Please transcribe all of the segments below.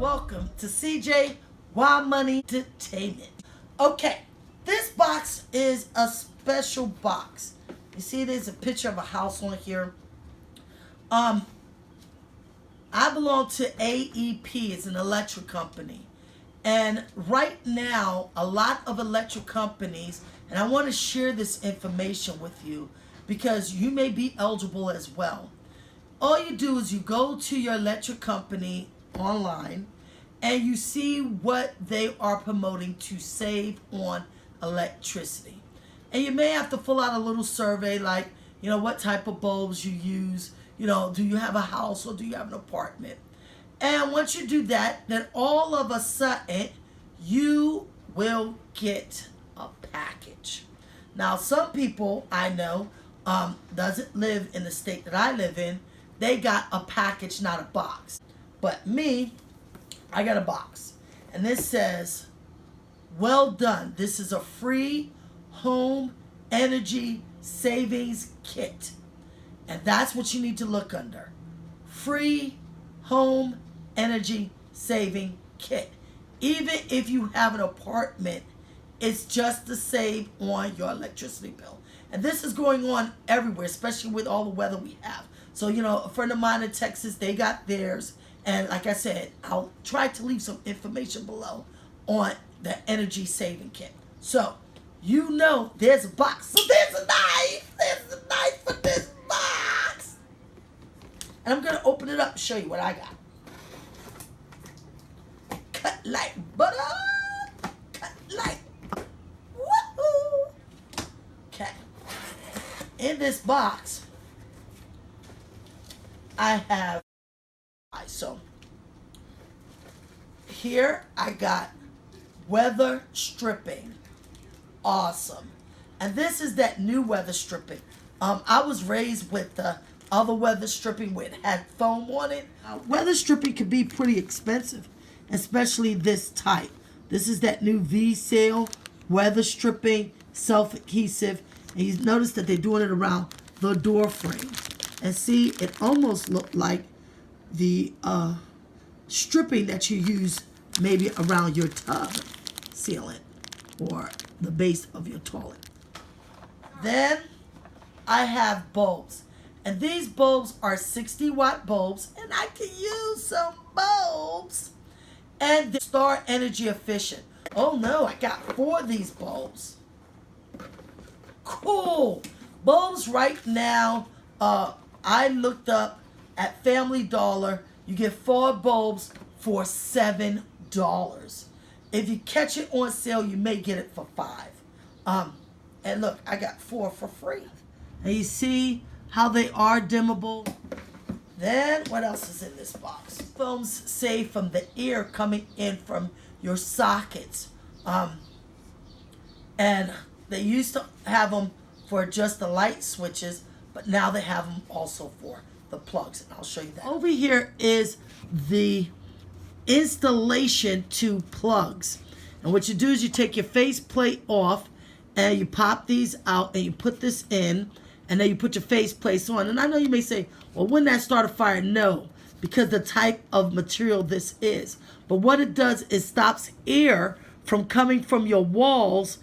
welcome to CJ Wild Money Entertainment. Okay, this box is a special box. You see there's a picture of a house on here. I belong to AEP, it's an electric company. And right now, a lot of electric companies, and I want to share this information with you because you may be eligible as well. All you do is you go to your electric company online and you see what they are promoting to save on electricity. And you may have to fill out a little survey like, what type of bulbs you use, do you have a house or do you have an apartment? And once you do that, then all of a sudden you will get a package. Now, some people I know doesn't live in the state that I live in. They got a package, not a box. But me, I got a box. And this says, well done. This is a free home energy savings kit. And that's what you need to look under. Free home energy saving kit. Even if you have an apartment, it's just to save on your electricity bill. And this is going on everywhere, especially with all the weather we have. So, a friend of mine in Texas, they got theirs. And like I said, I'll try to leave some information below on the energy saving kit. So, there's a box. So there's a knife. There's a knife for this box. And I'm going to open it up and show you what I got. Cut like butter. Cut like woohoo. Okay. In this box, I have, so here I got weather stripping. Awesome. And this is that new weather stripping. I was raised with the other weather stripping where it had foam on it. Weather stripping can be pretty expensive, especially this type. This is that new V-Sail weather stripping, self-adhesive. And you notice that they're doing it around the door frames. And see, it almost looked like the stripping that you use maybe around your tub ceiling or the base of your toilet. Then I have bulbs. And these bulbs are 60-watt bulbs. And I can use some bulbs. And they're star energy efficient. Oh no, I got 4 of these bulbs. Cool. Bulbs right now, I looked up at Family Dollar. You get 4 bulbs for $7. If you catch it on sale, you may get it for $5. And look, I got 4 for free. And you see how they are dimmable. Then, what else is in this box? Films safe from the air coming in from your sockets. And they used to have them for just the light switches, but now they have them also for the plugs. And I'll show you that. Over here is the installation to plugs. And what you do is you take your faceplate off and you pop these out and you put this in and then you put your faceplate on. And I know you may say, well, wouldn't that start a fire? No, because the type of material this is. But what it does is stops air from coming from your walls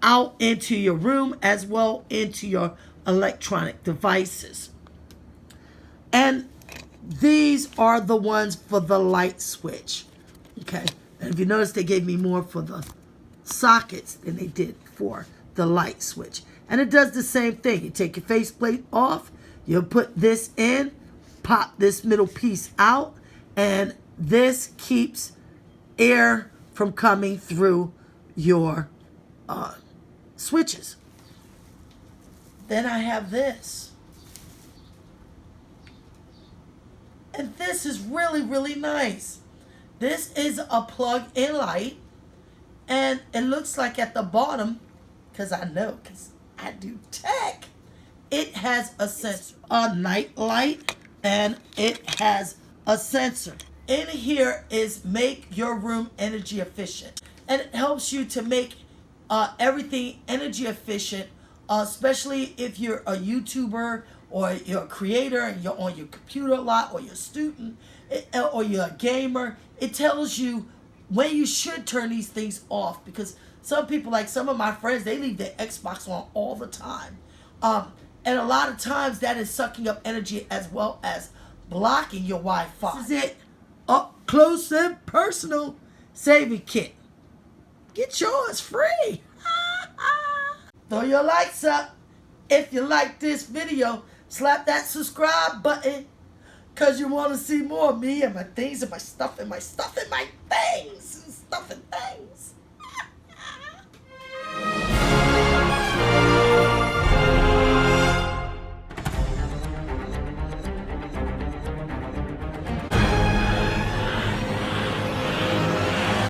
out into your room as well into your electronic devices. And these are the ones for the light switch. Okay. And if you notice, they gave me more for the sockets than they did for the light switch. And it does the same thing. You take your faceplate off, you put this in, pop this middle piece out, and this keeps air from coming through your switches. Then I have this. And this is really, really nice. This is a plug-in light. And it looks like at the bottom, because I know, because I do tech, it has a sensor. A night light, and it has a sensor. In here is make your room energy efficient. And it helps you to make everything energy efficient, especially if you're a YouTuber or you're a creator and you're on your computer a lot, or you're a student, or you're a gamer, it tells you when you should turn these things off. Because some people, like some of my friends, they leave their Xbox on all the time. And a lot of times that is sucking up energy as well as blocking your Wi-Fi. This is it. Up close and personal saving kit. Get yours free. Throw your likes up. If you like this video, slap that subscribe button, because you want to see more of me and my things and my stuff and my stuff and my things. Stuff and things.